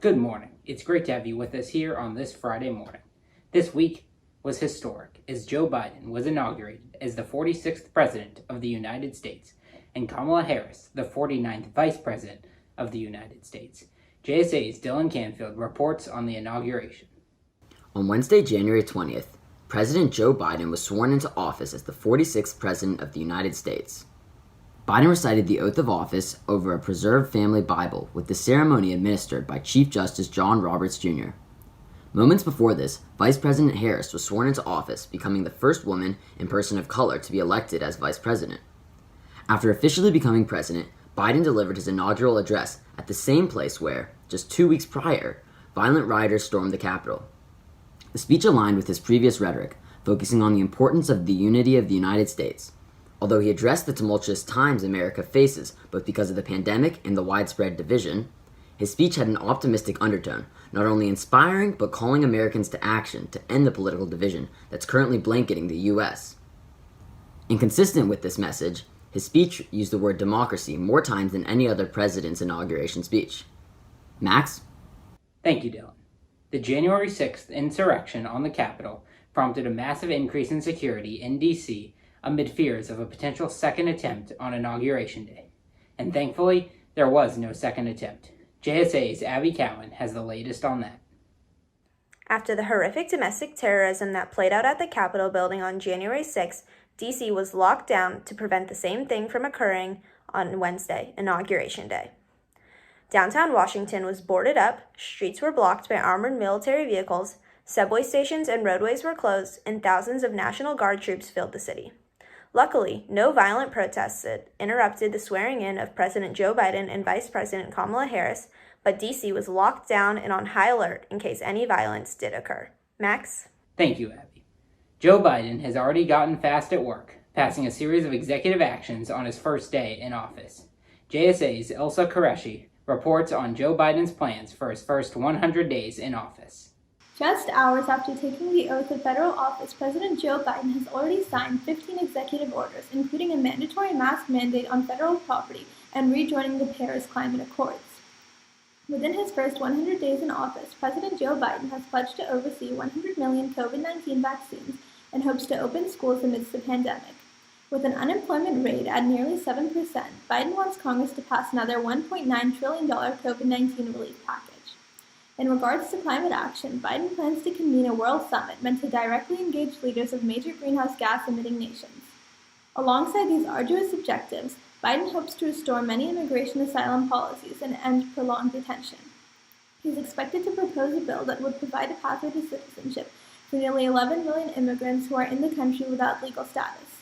Good morning. It's great to have you with us here on this Friday morning. This week was historic as Joe Biden was inaugurated as the 46th President of the United States and Kamala Harris, the 49th Vice President of the United States. JSA's Dylan Canfield reports on the inauguration. On Wednesday, January 20th, President Joe Biden was sworn into office as the 46th President of the United States. Biden recited the oath of office over a preserved family Bible, with the ceremony administered by Chief Justice John Roberts Jr. Moments before this, Vice President Harris was sworn into office, becoming the first woman and person of color to be elected as Vice President. After officially becoming president, Biden delivered his inaugural address at the same place where, just 2 weeks prior, violent rioters stormed the Capitol. The speech aligned with his previous rhetoric, focusing on the importance of the unity of the United States. Although he addressed the tumultuous times America faces, both because of the pandemic and the widespread division, his speech had an optimistic undertone, not only inspiring, but calling Americans to action to end the political division that's currently blanketing the U.S. Inconsistent with this message, his speech used the word democracy more times than any other president's inauguration speech. Max? Thank you, Dylan. The January 6th insurrection on the Capitol prompted a massive increase in security in D.C. amid fears of a potential second attempt on Inauguration Day. And thankfully, there was no second attempt. JSA's Abby Cowan has the latest on that. After the horrific domestic terrorism that played out at the Capitol building on January 6th, D.C. was locked down to prevent the same thing from occurring on Wednesday, Inauguration Day. Downtown Washington was boarded up, streets were blocked by armored military vehicles, subway stations and roadways were closed, and thousands of National Guard troops filled the city. Luckily, no violent protests interrupted the swearing-in of President Joe Biden and Vice President Kamala Harris, but D.C. was locked down and on high alert in case any violence did occur. Max? Thank you, Abby. Joe Biden has already gotten fast at work, passing a series of executive actions on his first day in office. JSA's Elsa Qureshi reports on Joe Biden's plans for his first 100 days in office. Just hours after taking the oath of federal office, President Joe Biden has already signed 15 executive orders, including a mandatory mask mandate on federal property and rejoining the Paris Climate Accords. Within his first 100 days in office, President Joe Biden has pledged to oversee 100 million COVID-19 vaccines and hopes to open schools amidst the pandemic. With an unemployment rate at nearly 7%, Biden wants Congress to pass another $1.9 trillion COVID-19 relief package. In regards to climate action, Biden plans to convene a world summit meant to directly engage leaders of major greenhouse gas-emitting nations. Alongside these arduous objectives, Biden hopes to restore many immigration asylum policies and end prolonged detention. He is expected to propose a bill that would provide a pathway to citizenship for nearly 11 million immigrants who are in the country without legal status.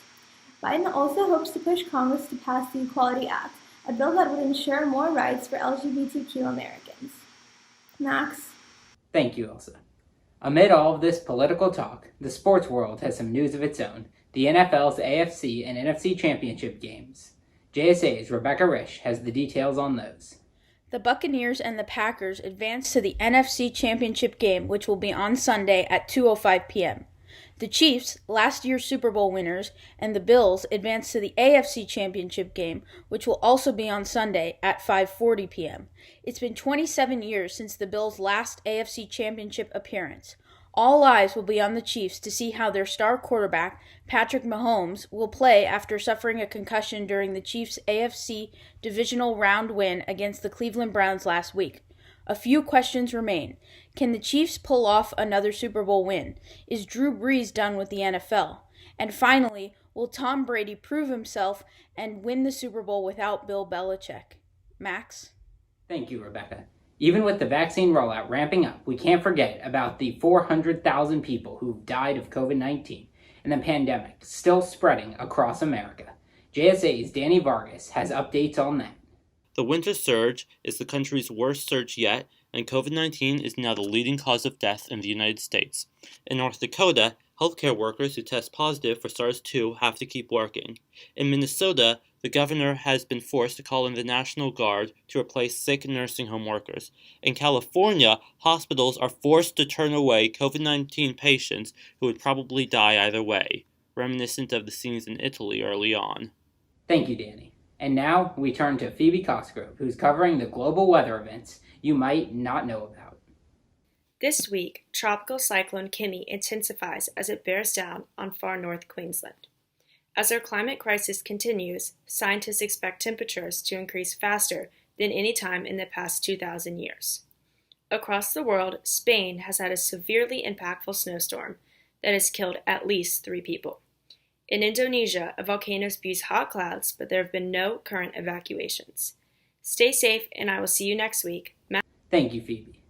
Biden also hopes to push Congress to pass the Equality Act, a bill that would ensure more rights for LGBTQ Americans. Max? Thank you, Elsa. Amid all of this political talk, the sports world has some news of its own. The NFL's AFC and NFC championship games. JSA's Rebecca Risch has the details on those. The Buccaneers and the Packers advanced to the NFC championship game, which will be on Sunday at 2:05 p.m. The Chiefs, last year's Super Bowl winners, and the Bills advanced to the AFC Championship game, which will also be on Sunday at 5:40 p.m. It's been 27 years since the Bills' last AFC Championship appearance. All eyes will be on the Chiefs to see how their star quarterback, Patrick Mahomes, will play after suffering a concussion during the Chiefs' AFC divisional round win against the Cleveland Browns last week. A few questions remain. Can the Chiefs pull off another Super Bowl win? Is Drew Brees done with the NFL? And finally, will Tom Brady prove himself and win the Super Bowl without Bill Belichick? Max? Thank you, Rebecca. Even with the vaccine rollout ramping up, we can't forget about the 400,000 people who've died of COVID-19 and the pandemic still spreading across America. JSA's Danny Vargas has updates on that. The winter surge is the country's worst surge yet, and COVID-19 is now the leading cause of death in the United States. In North Dakota, healthcare workers who test positive for SARS-2 have to keep working. In Minnesota, the governor has been forced to call in the National Guard to replace sick nursing home workers. In California, hospitals are forced to turn away COVID-19 patients who would probably die either way, reminiscent of the scenes in Italy early on. Thank you, Danny. And now we turn to Phoebe Cosgrove, who's covering the global weather events you might not know about. This week, Tropical Cyclone Kimi intensifies as it bears down on far north Queensland. As our climate crisis continues, scientists expect temperatures to increase faster than any time in the past 2,000 years. Across the world, Spain has had a severely impactful snowstorm that has killed at least 3 people. In Indonesia, a volcano spews hot clouds, but there have been no current evacuations. Stay safe, and I will see you next week. Thank you, Phoebe.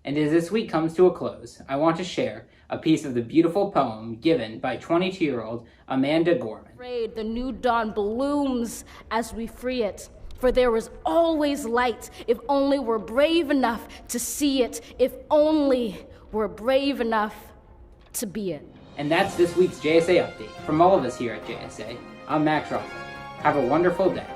And as this week comes to a close, I want to share a piece of the beautiful poem given by 22-year-old Amanda Gorman. The new dawn blooms as we free it, for there is always light if only we're brave enough to see it, if only we're brave enough to be it. And that's this week's JSA Update. From all of us here at JSA, I'm Max Russell. Have a wonderful day.